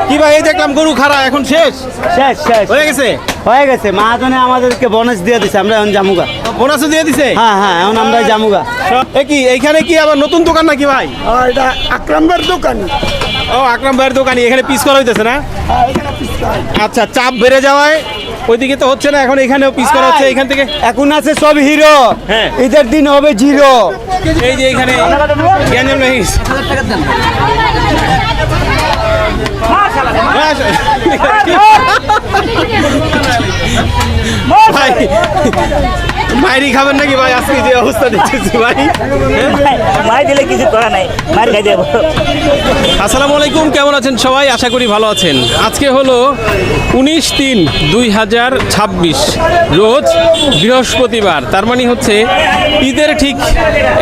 কি ভাই এই দেখলাম গরু খাড়া এখন শেষ শেষ শেষ হয়ে গেছে মহাজনে আমাদেরকে বোনাস দিয়ে দিছে, আমরা এখন জামুগা। বোনাসও দিয়ে দিছে। হ্যাঁ এখন আমরা জামুগা। কি এইখানে কি আবার নতুন দোকান নাকি ভাই? এটা আকরাম ভাইয়ের দোকান। ও আকরাম ভাইয়ের দোকানি, এখানে পিস করা হইতেছে না? আচ্ছা, চাপ বেড়ে যাওয়ায় ওইদিকে তো হচ্ছে না, এখন এখানেও পিস করা হচ্ছে এখান থেকে। এখন আছে সব হিরো, হ্যাঁ ঈদের দিন হবে জিরো। এই যে এখানে গ্যাঞ্জাম নাই। ভাই মাইরি খাবেন নাকি ভাই? আজকে যে অবস্থা দেখতেছি ভাই, মাই দিলে কিছু করা নাই, মার খাই দেবো। আসসালামু আলাইকুম, কেমন আছেন সবাই? আশা করি ভালো আছেন। আজকে হলো 19/3/2026 রোজ বৃহস্পতিবার। তার মানে হচ্ছে ঈদের ঠিক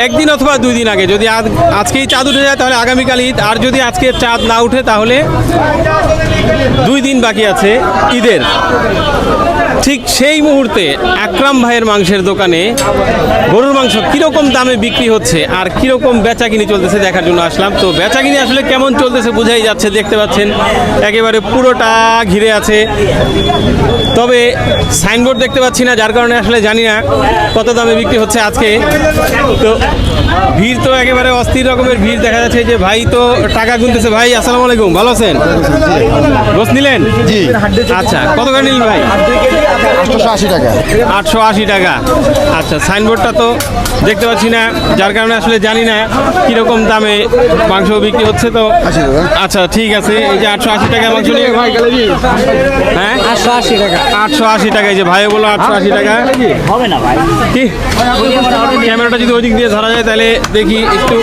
একদিন অথবা 2 দিন আগে। যদি আজকেই চাঁদ উঠে যায় তাহলে আগামীকাল ঈদ, আর যদি আজকে চাঁদ না উঠে তাহলে 2 দিন বাকি আছে ঈদের। ঠিক সেই মুহূর্তে আকরাম ভাইয়ের মাংসের দোকানে গরুর মাংস কীরকম দামে বিক্রি হচ্ছে আর কীরকম বেচাকিনি চলতেছে দেখার জন্য আসলাম। তো বেচাকিনি আসলে কেমন চলতেছে বোঝাই যাচ্ছে, দেখতে পাচ্ছেন একেবারে পুরোটা ঘিরে আছে। তবে সাইনবোর্ড দেখতে পাচ্ছি না, যার কারণে আসলে জানি না কত দামে বিক্রি হচ্ছে আজকে। তো ভিড় তো একেবারে অস্থির রকমের ভিড় দেখা যাচ্ছে। যে ভাই তো টাকা গুনতেছে। ভাই আসসালামু আলাইকুম, ভালো আছেন? গোস নিলেন? জি। আচ্ছা, কত করে নিলেন ভাই? 880 টাকা। 880 টাকা। আচ্ছা, সাইনবোর্ডটা তো দেখতে পাচ্ছি না, যার কারণে আসলে জানি না কীরকম দামে মাংস বিক্রি হচ্ছে। তো আচ্ছা ঠিক আছে, এই যে 880 টাকা মাংস নিয়ে ভাই, হ্যাঁ 880 টাকা। 880 টাকা, এই যে ভাই বললো 880 টাকা। হবে না ভাই, কি ক্যামেরাটা যদি ওই দিক দিয়ে ধরা যায় তাহলে দেখি একটু।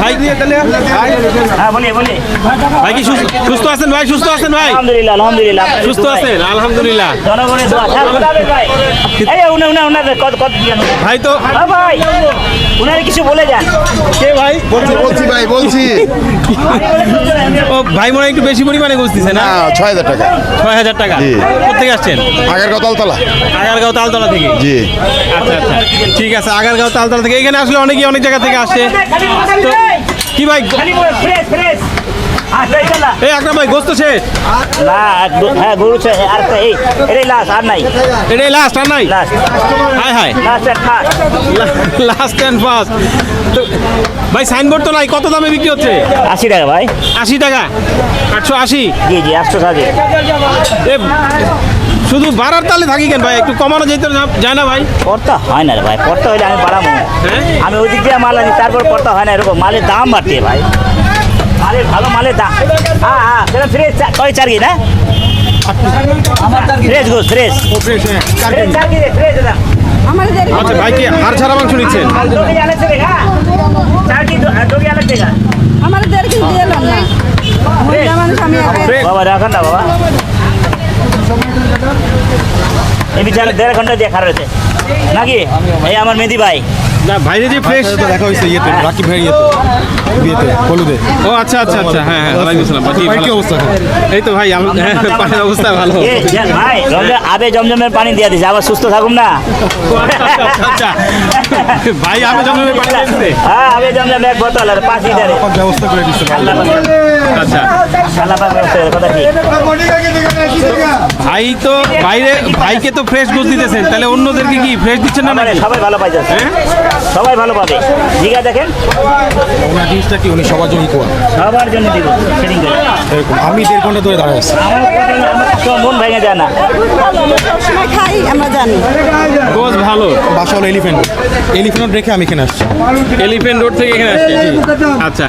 ভাই হ্যাঁ বলি বলি। ভাই কি সুস্থ আছেন ভাই? সুস্থ আছেন ভাই? আলহামদুলিল্লাহ আলহামদুলিল্লাহ। সুস্থ আছেন? আলহামদুলিল্লাহ। জনগণের দোয়া। এই উনার কত ভাই তো ভাই উনারে কিছু বলে যান। কে ভাই? বলছি ভাই, বলছি। ও ভাই মনে হয় একটু বেশি পরিমাণে গুছতেছে না? 6000 টাকা। 6000 টাকা। জি। কোথেকে আসছেন? আগারগাঁও তালতলা। আগারগাঁও তালতলা থেকে? জি। আচ্ছা আচ্ছা ঠিক আছে, আগারগাঁও তালতলা থেকে। এখানে আসলে অনেকেই অনেক জায়গা থেকে আসছে। তো কি ভাই, ফ্রেশ ফ্রেশ। এই আকরাম ভাই গোস্ত শেষ? না হ্যাঁ গরু আর এটাই লাস্ট, আর নাই। এটাই লাস্ট, আর নাই? লাস্ট হাই হাই, last and first. Last and first. তো ভাই সাইনবোর্ড তো নাই, কত দামে বিক্রি হচ্ছে? 80 টাকা ভাই। 80 টাকা? 880? জি জি 880। এ শুধু বাড়ার তালে থাকি কেন ভাই? একটু কমানো যেতে যায় না ভাই? পড়তা হয় না রে ভাই, পড়তা হইলে আমি বাড়াবো। হ্যাঁ? আমি ওই দিক দিয়ে মাল আনি, তারপর পড়তা হয় না। এরকম মালের দাম বাড়তে ভাই, মালের ভালো মালের দাম। হ্যাঁ হ্যাঁ সেটা ফ্রেশ কয় চার কি না? ফ্রেশ গোস ফ্রেশ ফ্রেশ ফ্রেশ দাম। আচ্ছা ভাই কি হাড় ছাড়া মাংস নিচ্ছেন? আমার দেড় কেজি দিয়ে এলাম না, মহিলা মানুষ আমি একাই। বাবা রাখেন না বাবা, এই বিচারে 1.5 ঘন্টা দিয়ে খারাপ হয়েছে নাকি? এই আমার মেহেদি ভাই। না ভাই যে ফ্রেশ দেখা হয়েছে ইয়েতে, রাকিব ভাই ইয়েতে, বিয়েতে, হলুদে। ও আচ্ছা আচ্ছা আচ্ছা, হ্যাঁ হ্যাঁ ওয়ালাইকুম আসসালাম। কি অবস্থা? এই তো ভাই পানির অবস্থা ভালো। ভাই আবে জমজমের পানি দিয়ে দিছে, আবার সুস্থ থাকুন না। আচ্ছা ভাই আমি জমজমের পানি দিতে? হ্যাঁ আবে জমজম 1 বোতল আর 5 লিটারে ব্যবস্থা করে দিচ্ছে। আচ্ছা আল্লাহ পাক ব্যবস্থা করে, কথা ঠিক। ভাই তো বাইরে ভাইকে তো ফ্রেশ গোস দিতেছেন, তাহলে অন্যদেরকে কি ফ্রেশ দিচ্ছেন না নাকি? সবাই ভালো পাইছে, সবাই ভালো পাবে। জিগা দেখেন ওনার জিনিসটা কি উনি সবার জন্য ইকুয়াল। সবার জন্য দিব সেটিং করে। এরকম আমি 1.5 ঘন্টা ধরে দাঁড়ায় আছি। আমার মন ভেঙে যায় না। সবসময় খাই, আমরা জানি। গোস ভালো। বাসা হলো এলিফ্যান্ট রেখে আমি এখানে আসছি। এলিফ্যান্ট রোড থেকে এখানে আসছে? আচ্ছা,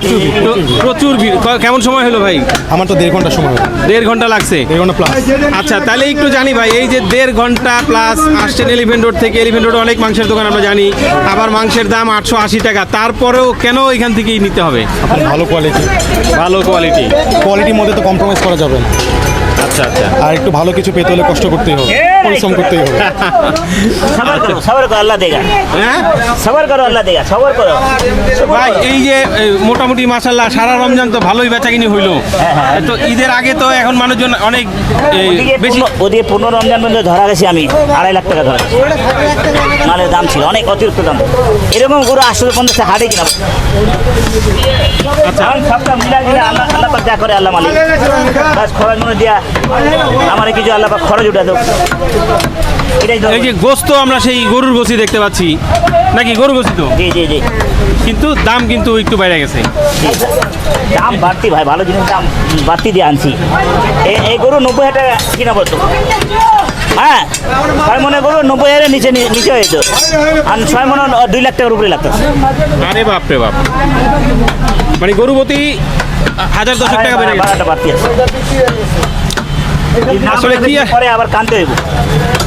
তো প্রচুর ভিড়। কেমন সময় হলো ভাই? আমার তো 1.5 ঘন্টা সময়। 1.5 ঘন্টা লাগছে? 1.5 ঘন্টা প্লাস। আচ্ছা তাহলে একটু জানি ভাই, এই যে 1.5 ঘন্টা প্লাস আসছেন এলিফ্যান্ট রোড থেকে। এলিফ্যান্ট রোডে অনেক মাংসের দোকান আমরা জানি, আবার মাংসের দাম 880 টাকা। তারপরেও কেন এখান থেকেই নিতে হবে? ভালো কোয়ালিটি। ভালো কোয়ালিটি। কোয়ালিটির মধ্যে তো কম্প্রোমাইজ করা যাবে না। আচ্ছা আচ্ছা আচ্ছা আর একটু ভালো কিছু পেতে হলে কষ্ট করতেই হবে, পরিশ্রম করতেই হবে। সবার করো আল্লাহ দেগা, হ্যাঁ সবার করো আল্লাহ দেগা, সবার করো। ভাই এই যে মোটামুটি মাশাআল্লাহ সারা রমজান তো ভালোই বেচাকিনি হইলো, তো ঈদের আগে তো এখন মানুষজন অনেক বেশি। ওদিকে 15 রমজান পর্যন্ত ধরা গেছি আমি, 2.5 লাখ টাকা ধরা গেছি। মালের দাম ছিল অনেক অতিরিক্ত দাম, এরকম গরু 850 হাটে কিনা। আচ্ছা আমি সবটা মিলাই দিলে আল্লাহ আল্লাহ পাক যা করে আল্লাহ মালিক, বাস খরচ মনে দিয়া আমার কিছু আল্লাহ পাক খরচ উঠা দেব, এটাই তো। এই যে গোস্ত আমরা সেই গরুর গোস্তি দেখতে পাচ্ছি নাকি, গরুর গোস্তি তো, জি জি জি, কিন্তু দাম কিন্তু একটু বেড়ে গেছে। দাম বাড়তি ভাই, ভালো জিনিস দাম বাড়তি দিয়ে আনছি। এই গরু 90,000 টাকা কিনা পড়তো, হ্যাঁ 6 মনে গরু 90,000 নিচে নিচে হয়ে যেত, আর 6 মনে 2 লাখ টাকার উপরে লাগতো। আরে বাপ রে বাপ, মানে গরু প্রতি 1000-10 টাকা বেড়ে গেছে। ভাড়াটা বাড়তি আছে। আসলে কি পরে আবার কানতে হইব,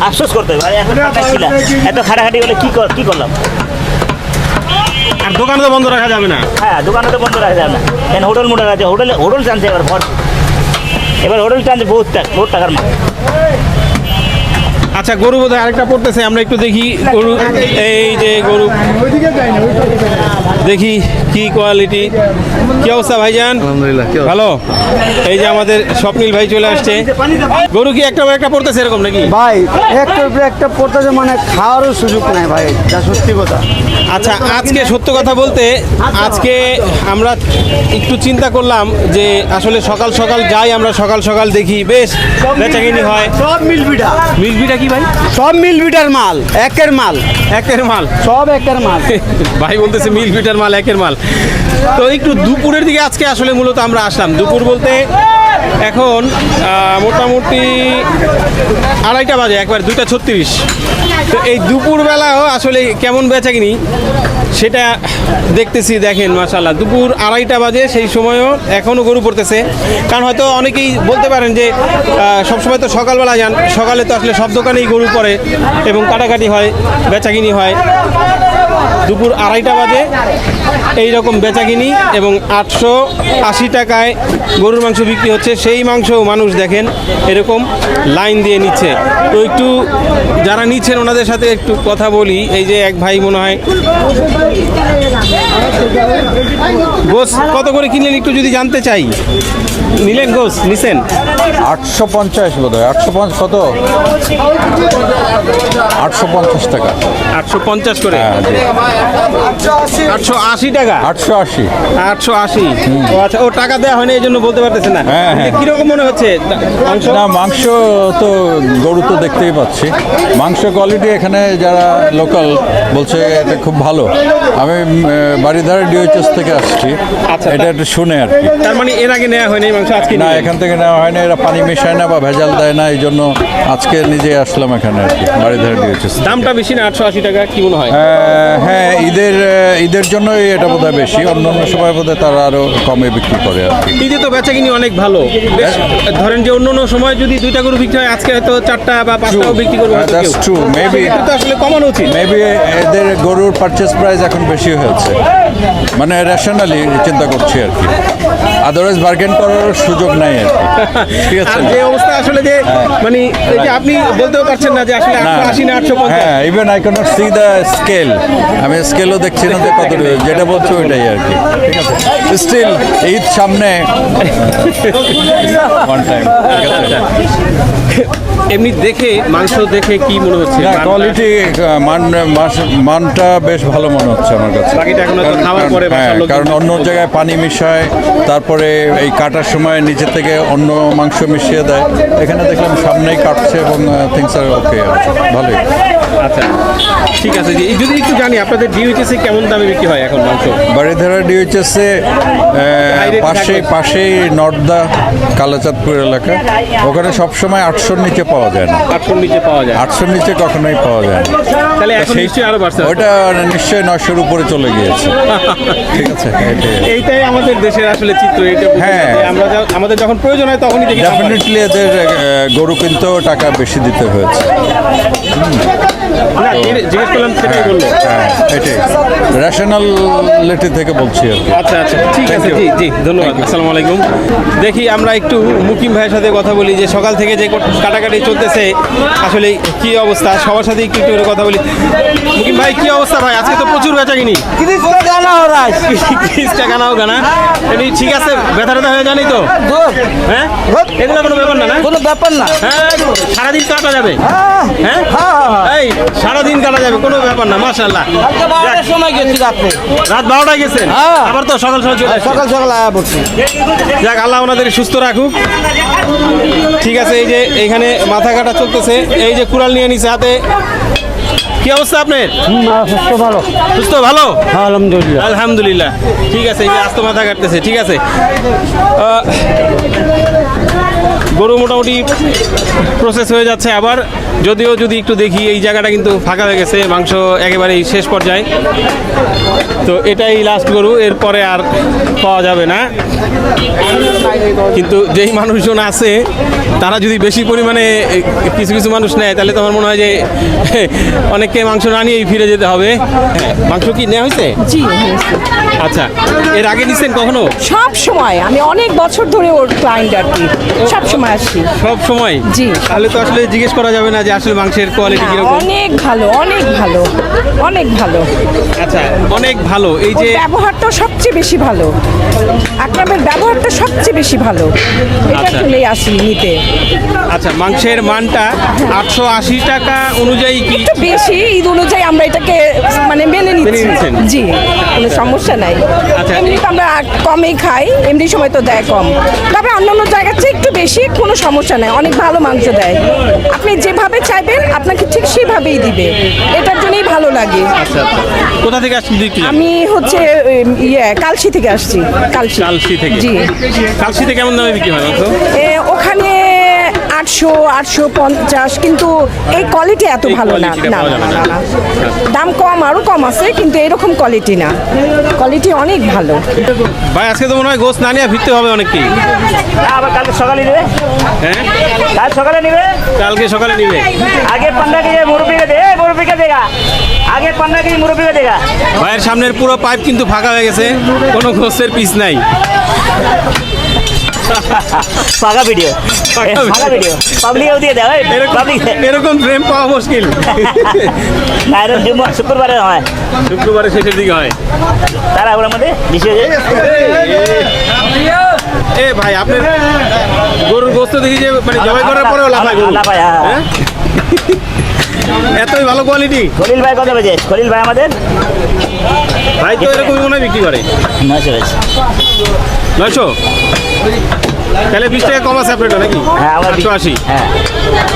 আফসোস করতে হবে, আরে এখন ছিল এত খাটাখাটি হলে কি করলাম। আর দোকান তো বন্ধ রাখা যাবে না। হ্যাঁ দোকানে তো বন্ধ রাখা যাবে না, কেন হোটেল মোটেল আছে, হোটেল টানছে এবার ভর, এবার হোটেল টানছে বহুত টাকার মাল। আচ্ছা গরু বোধহয় আরেকটা পড়তেছে, আমরা একটু দেখি গরু। এই যে গরু দেখি কি কোয়ালিটি, কি অবস্থা ভাইজান? আলহামদুলিল্লাহ, কি অবস্থা? ভালো। এই যে আমাদের স্বপ্নিল ভাই চলে আসছে, গরু কি একটা পড়তেছে এরকম নাকি? ভাই একটার উপরে একটা পড়তেছে, মানে খাওয়ারও সুযোগ নাই ভাই, যা সত্যি কথা। আচ্ছা আজকে সত্য কথা বলতে, আজকে আমরা একটু চিন্তা করলাম যে আসলে সকাল সকাল যাই, আমরা সকাল সকাল দেখি বেশ বেচাকিনি হয়। সব মিলবিটা, মিলবিটা কি ভাই? সব মিলবিটার মাল, একের মাল, একের মাল, সব একের মাল। ভাই বলতেছে মিল বিটার মাল, একের মাল। তো একটু দুপুরের দিকে আজকে আসলে মূলত আমরা আসলাম, দুপুর বলতে এখন মোটামুটি 2:30 বাজে, একবার 2:36। তো এই দুপুরবেলাও আসলে কেমন বেচাকিনি সেটা দেখতেছি। দেখেন মাশাআল্লাহ, দুপুর 2:30 বাজে, সেই সময়ও এখনও গরু পড়তেছে। কারণ হয়তো অনেকেই বলতে পারেন যে সবসময় তো সকালবেলা যান, সকালে তো আসলে সব দোকানেই গরু পড়ে এবং কাটাকাটি হয়, বেচাকিনি হয়। দুপুর 2:30 বাজে এই রকম বেচাকিনি, এবং 880 টাকায় গরুর মাংস বিক্রি হচ্ছে। সেই মাংস মানুষ দেখেন এরকম লাইন দিয়ে নিচ্ছে। তো একটু যারা নিচ্ছেন ওনাদের সাথে একটু কথা বলি। এই যে এক ভাই মনে হয় গোস কত করে কিনলেন একটু যদি জানতে চাই। নিলেন গোস, নিছেন? 850 বোধ হয়, 850 কত, 850 টাকা। 850 করে, হ্যাঁ, জি। 880 টাকা, 880। 880। ও আচ্ছা, ও টাকা দেওয়া হয়নি এই জন্য বলতে পারতেছে না। হ্যাঁ, হ্যাঁ। কিরকম মনে হচ্ছে মাংস? না, মাংস তো গরু তো দেখতেই পাচ্ছি, মাংস কোয়ালিটি এখানে যারা লোকাল বলছে এটা খুব ভালো। আমি বাড়িধারা ডিওএইচএস থেকে আসছি, আচ্ছা, এটা একটু শুনে আর কি। তার মানে এর আগে নেওয়া হয়নি মাংস, আজকে না, নিলেন? এখান থেকে নেওয়া হয় না, এরা পানি মেশায় না বা ভেজাল দেয় না, এই জন্য আজকে নিজে আসলাম এখানে আর কি, বাড়িধারা ডিওএইচএস। দামটা বেশি না 880 টাকা, কি মনে হয়? হ্যাঁ, ঈদের জন্যই এটা বোধহয় বেশি, অন্য অন্য সময় বোধহয় তারা আরও কমে বিক্রি করে আর কি। ঈদে তো বেচাকিনি অনেক ভালো, বেশ ধরেন যে অন্য অন্য সময় যদি 2টা গরু বিক্রি হয়, আজকে হয়তো 4টা বা 5টাও বিক্রি করবে হয়তো That's কেউ। true, maybe. এটা তো আসলে কমানো উচিত। মেবি এদের গরুর পারচেস প্রাইস এখন বেশি হয়েছে, মানে রেশনালি চিন্তা করছি আর কি, আদারওয়াইজ বার্গেন করার সুযোগ নাই আর কি। ঠিক আছে, আর যে অবস্থা আসলে যে মানে এই যে আপনি বলতেও পারছেন না যে আসলে 880 না 850। হ্যাঁ, even I cannot see the scale, আমি স্কেলও দেখছি না যে কত, যেটা বলছো ওইটাই আর কি। ঠিক আছে, স্টিল ঈদ সামনে, ওয়ান টাইম। ঠিক আছে, এমনি দেখে মাংস দেখে কি মনে হচ্ছে? কোয়ালিটি মানটা বেশ ভালো মনে হচ্ছে আমার কাছে। বাকিটা এখন হয়তো খাওয়ার পরে হ্যাঁ, বাসার লোকজন কারণ অন্য জায়গায় পানি মিশায়, তারপরে এই কাটার সময় নিচে থেকে অন্য মাংস মিশিয়ে দেয়, এখানে দেখলাম সামনেই কাটছে এবং থিংস আর ওকে, ভালোই। আচ্ছা ঠিক আছে, যদি একটু জানি আপনাদের ডিউটিসে কেমন দামে বিক্রি হয় এখন মাংস? বাড়িধারা ডিওএইচএসে পাশেই নর্দা কালাচাঁদপুর এলাকা, ওখানে সবসময় 800-র নিচে পাওয়া যায় না, 800-র নিচে পাওয়া যায়? 800-র নিচে কখনোই পাওয়া যায় না। তাহলে এখন নিশ্চয়ই আরো বাড়ছে। ওটা নিশ্চয়ই 900-র উপরে চলে গিয়েছে। ঠিক আছে, এইটাই আমাদের দেশের আসলে চিত্র। এটা হ্যাঁ, আমরা আমাদের যখন প্রয়োজন হয় তখনই দেখি। ডেফিনেটলি এদের গরু কিনতেও টাকা বেশি দিতে হয়েছে। না, জিজ্ঞেস করলাম সেটাই বললো। হ্যাঁ এটাই রেশনালিটি থেকে বলছি আর কি। আচ্ছা আচ্ছা, ঠিক আছে, জি জি, ধন্যবাদ, আসসালামু আলাইকুম। দেখি আমরা একটু মুকিম ভাইয়ের সাথে কথা বলি যে সকাল থেকে যে কাটাকাটি চলতেছে আসলে কি অবস্থা, সবার সাথে একটু একটু করে কথা বলি। মুকিম ভাই কি অবস্থা ভাই, আজকে তো প্রচুর বেচা কিনি। গানাও গানা এমনি ঠিক আছে, ব্যথা ট্যাথা হয়ে জানি তো, হ্যাঁ এগুলো কোনো ব্যাপার না, না কোনো ব্যাপার না। হ্যাঁ সারাদিন কাটা যাবে, হ্যাঁ এই সারাদিন কাটা যাবে, কোনো ব্যাপার না, মাশাআল্লাহ। সময় গেছি রাত্রে, রাত 12টায় গেছেন, আবার তো সকাল সকাল চলে আসছেন। সকাল সকাল আয়া পড়ছি। যাক, আল্লাহ ওনাদের সুস্থ রাখুক। ঠিক আছে, এই যে এইখানে মাথা কাটা চলতেছে, এই যে কুড়াল নিয়ে নিছে হাতে। কি অবস্থা আপনার? সুস্থ ভালো, সুস্থ ভালো, আলহামদুলিল্লাহ। আলহামদুলিল্লাহ। ঠিক আছে, এই যে আস্ত মাথা কাটতেছে, ঠিক আছে। গরু মোটামুটি প্রসেস হয়ে যাচ্ছে আবার, যদিও যদি একটু দেখি এই জায়গাটা কিন্তু ফাঁকা হয়ে গেছে, মাংস একেবারেই শেষ পর্যায়ে। তো এটাই লাস্ট গরু, এরপরে আর পাওয়া যাবে না। কিন্তু যেই মানুষজন আছে তারা যদি বেশি পরিমাণে কিছু কিছু মানুষ নেয় তাহলে তো আমার মনে হয় যে অনেককে মাংস না নিয়েই ফিরে যেতে হবে। মাংস কি নেওয়া হয়েছে? জি, আচ্ছা, এর আগে নিচ্ছেন কখনো? সব সময় আমি অনেক বছর ধরে ওর ক্লায়েন্ট আর কি, সব সময় আসি। সব সময়? জি। তাহলে তো আসলে জিজ্ঞেস করা যাবে না যে আসলে মাংসের কোয়ালিটি কিরকম। অনেক ভালো, অনেক ভালো, অনেক ভালো। আচ্ছা, অনেক ভালো। এই যে ওর ব্যবহারটা সবচেয়ে বেশি ভালো, আকরামের ব্যবহারটা সবচেয়ে বেশি ভালো, এটা আচ্ছা। শুনেই আসি নিতে। আচ্ছা, মাংসের মানটা 880 টাকা অনুযায়ী কি? একটু বেশি, ঈদ অনুযায়ী আমরা এটাকে মানে মেনে নিচ্ছি। নিচ্ছেন? জি, কোনো সমস্যা নাই। আচ্ছা। এমনি তো আমরা কমই খাই, এমনি সময় তো দেয় কম, তবে অন্যান্য জায়গার চেয়ে একটু বেশি, কোনো সমস্যা নাই, অনেক ভালো মাংস দেয়। আপনি যেভাবে চাইবেন আপনাকে ঠিক সেভাবেই দিবে, এটার জন্যই ভালো লাগে। আচ্ছা, কোথা থেকে আসছেন? আমি হচ্ছে কালশি থেকে আসছি। কালশি থেকে? জি। কালশিতে কেমন দামে বিক্রি হয় মাংস? ওখানে 800-850, কিন্তু এই কোয়ালিটি এত এই ভালো না। quality-টা না পাওয়া না, যাবে না, না। না। দাম কম, আরো কম আছে, কিন্তু এরকম কোয়ালিটি না, কোয়ালিটি অনেক ভালো। ভাই আজকে তো মনে হয় গোস না নিয়ে ফিরতে হবে অনেককেই, আবার কালকে সকালে নেবে, হ্যাঁ? কাল সকালে নেবে। কালকে সকালে নিবে। आगे 15 के मुर्गी के दे, मुर्गी के देगा, आगे 15 के मुर्गी के देगा। ভাইয়ের সামনের পুরো পাইপ কিন্তু ফাঁকা হয়ে গেছে, কোনো গোসের পিস নাই। फागा वीडियो, फागा फागा वीडियो, पब्लिक को दिए दे, पब्लिक এরকম ফ্রেম পাওয়া মুশকিল। नायरन जुम्मा शुक्रवार है, শুক্রবারের শেষের দিকে হয়। तारा ओर मध्य दिशे এ ভাই, আপনার গরুর গোস্ত দেখি যে মানে জবাই করার পরেও লাফায় গরু। লাফায়, হ্যাঁ। হ্যাঁ? এতই ভালো কোয়ালিটি। খলিল ভাই কত বাজে? খলিল ভাই আমাদের ভাই তো এরকমই মনে হয় বিক্রি করে 900 বাজে। 900? তাহলে 20 টাকা কম আছে আপনার নাকি? হ্যাঁ, আমার 880। হ্যাঁ,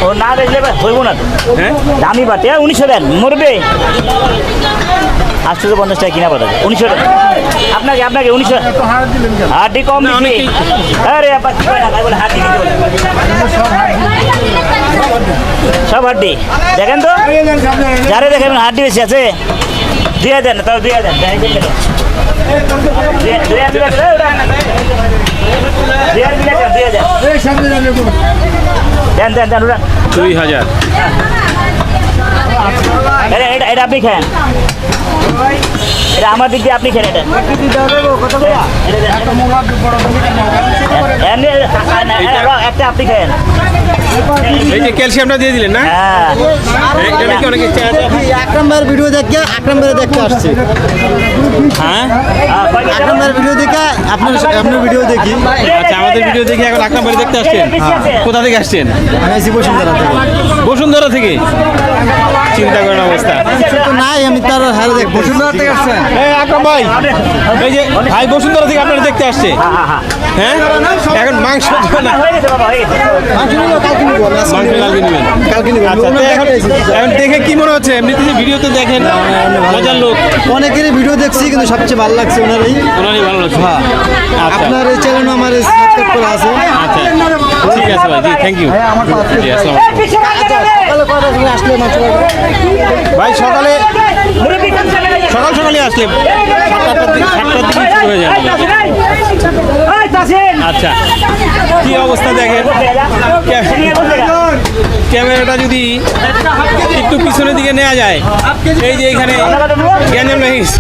ও না দেখলে হইব না তো। হ্যাঁ, দামি বাটে 1900 দেন, মরবে 850 টাকা কিনা পাঠাবে 1900 টাকা। আপনাকে 1900 হাড্ডি কম না, দিছি। অনেকেই- আরে আপা কি কয় না, তাই বলে হাড্ডি দিতে বলে। সব হাড্ডি দেখেন তো, যারে দেখেন হাড্ডি বেশি আছে দিয়ে দেন, তাও দিয়ে দেন, দেন দেন দেন ওরা। 2000। এটা আপনি খান, এটা আমার দিক দিয়ে আপনি খেন। এটা একটা আপনি খান। এই যে ক্যালসিয়ামটা দিয়ে দিলেন না, হ্যাঁ, এটা নাকি অনেকে চায়। আকরাম ভাইয়ের ভিডিও দেখে আকরাম ভাইয়ের দেখতে আসছে। হ্যাঁ, আকরাম ভাইয়ের ভিডিও দেখে আপনার ভিডিও দেখি। আচ্ছা, আমাদের ভিডিও দেখে এখন আকরাম বাড়ি দেখতে আসছেন? কোথা থেকে আসছেন? আমি আছি বসুন্ধরা থেকে। বসুন্ধরা থেকে? চিন্তা করেন অবস্থা। তো নাই, আমি তার হারে দেখবো। বসুন্ধরা থেকে আসছেন? এই আকরাম ভাই, এই যে ভাই বসুন্ধরা থেকে আপনারা দেখতে আসছে, হ্যাঁ? এখন মাংস না, হয়ে গেছে বাবা, হয়ে গেছে। মাংস কালকে নেবেন। কালকে নিবো। আচ্ছা, তো এখন দেখে কি মনে হচ্ছে? এমনিতে যে ভিডিওতে দেখেন মজার লোক, অনেকেরই ভিডিও দেখছি, কিন্তু সবচেয়ে ভালো লাগছে ওনারই। ওনারই ভালো লাগছে। হ্যাঁ, আচ্ছা আপনার এই চ্যানেল আমার সাবস্ক্রাইব করা আছে। আচ্ছা, ঠিক আছে ভাই, জি থ্যাংক ইউ। জি, আসসালামু আলাইকুম। সকালে কয়টার সময় আসলে মাংস লাগবে? ভাই সকালে সকালে আসলে 7টার দিকে শুরু হয়ে যাবে। আচ্ছা, কি অবস্থা দেখেন, ক্যামেরাটা যদি একটু পিছনের দিকে নেওয়া যায়, এই যে এখানে গ্যাঞ্জাম লেগে গেছে।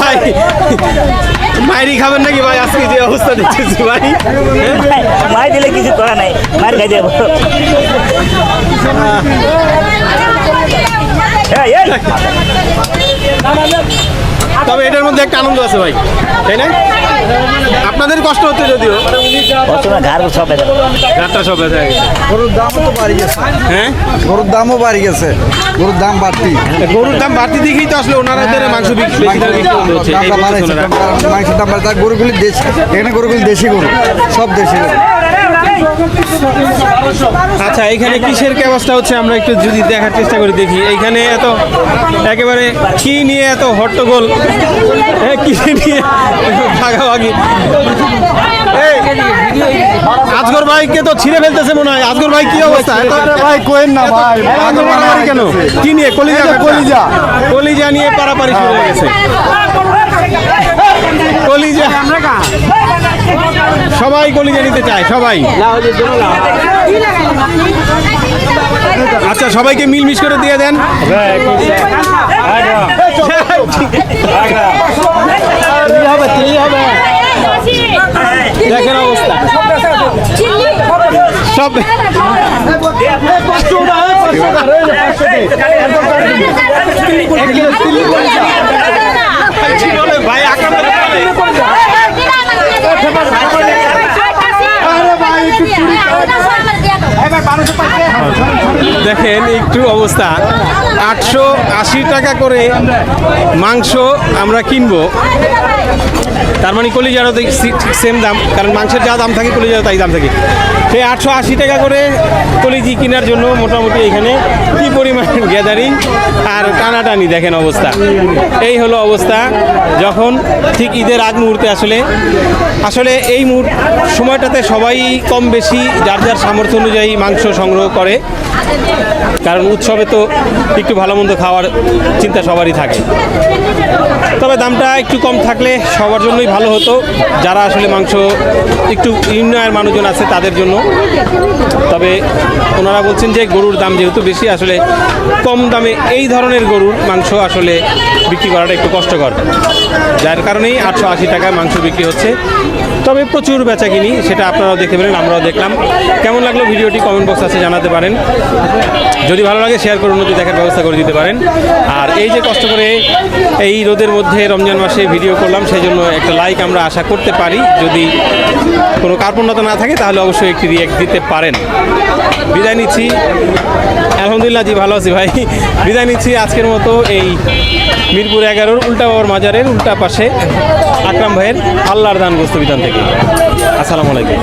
ভাই মাইরি খাবেন নাকি ভাই? আজকে যে অবস্থা দেখতেছি ভাই, মাই দিলে কিছু করা নাই, মার খাই যাবো। তবে এটার মধ্যে একটা আনন্দ আছে ভাই, তাই না? আপনাদের কষ্ট হচ্ছে যদিও, ঘাড় সব ঘাটটা সব ব্যথা হয়ে গেছে। গরুর দামও তো বাড়ি গেছে, হ্যাঁ, গরুর দামও বাড়ি গেছে, গরুর দাম বাড়তি, গরুর দাম বাড়তি দেখেই তো আসলে ওনাদের মাংস বেশি দামে বিক্রি করতে হচ্ছে। এই বলতেছে ওনারা। মাংসের দাম বাড়ছে, গরুগুলি দেশি, এখানে গরুগুলি দেশি গরু, সব দেশি গরু। আচ্ছা, এখানে কিসের ব্যবস্থা হচ্ছে আমরা একটু যদি দেখার চেষ্টা করি, দেখি এইখানে এত একেবারে কি নিয়ে এত হট্টগোল, হ্যাঁ, কি নিয়ে ভাগাভাগি। এই, আজগর ভাইকে তো ছিঁড়ে ফেলতেছে মনে হয়। আজগর ভাই কি অবস্থা? ভাই কোয়েন না ভাই, মারামারি কেন? কি নিয়ে? কলিজা, কলিজা। কলিজা নিয়ে পারাপারি শুরু হয়ে গেছে। কলিজা, সবাই কলিজা নিতে চায়, সবাই। আচ্ছা, সবাইকে মিলমিশ করে দিয়ে দেন। দেখেন অবস্থা সব। ভাই আক্রান্ত দেখেন একটু অবস্থা। 880 টাকা করে মাংস আমরা কিনবো, তার মানে কলিজারও ঠিক সেম দাম, কারণ মাংসের যা দাম থাকে কলিজারও তাই দাম থাকে। সেই 880 টাকা করে কলিজি কেনার জন্য মোটামুটি এখানে কি পরিমাণ গ্যাদারিং আর টানাটানি, দেখেন অবস্থা। এই হলো অবস্থা যখন ঠিক ঈদের আগ মুহূর্তে আসলে এই সময়টাতে সবাই কম বেশি যার যার সামর্থ্য অনুযায়ী মাংস সংগ্রহ করে, কারণ উৎসবে তো একটু ভালো মন্দ খাওয়ার চিন্তা সবারই থাকে। তবে দামটা একটু কম থাকলে সবার জন্যই ভালো হতো, যারা আসলে মাংস একটু নিম্ন আয়ের মানুষজন আছে তাদের জন্য। তবে ওনারা বলছেন যে গরুর দাম যেহেতু বেশি, আসলে কম দামে এই ধরনের গরুর মাংস আসলে বিক্রি করাটা একটু কষ্টকর, যার কারণেই 880 টাকায় মাংস বিক্রি হচ্ছে। তবে প্রচুর বেচাকিনি, সেটা আপনারাও দেখতে পেলেন, আমরাও দেখলাম। কেমন লাগলো ভিডিওটি কমেন্ট বক্স আছে জানাতে পারেন। যদি ভালো লাগে শেয়ার করে উন্নতি দেখার ব্যবস্থা করে দিতে পারেন। আর এই যে কষ্ট করে এই রোদের মধ্যে রমজান মাসে ভিডিও করলাম, সেই জন্য একটা লাইক আমরা আশা করতে পারি। যদি কোনো কার্পণ্যতা না থাকে তাহলে অবশ্যই একটি রিঅ্যাক্ট দিতে পারেন। বিদায় নিচ্ছি। আলহামদুলিল্লাহ, জি ভালো আছি ভাই। বিদায় নিচ্ছি আজকের মতো এই মিরপুর 11 উল্টা বাবার মাজারের উল্টা পাশে আকরাম ভাইয়ের আল্লাহর দান গোস্ত বিধান থেকে। আসসালামু আলাইকুম।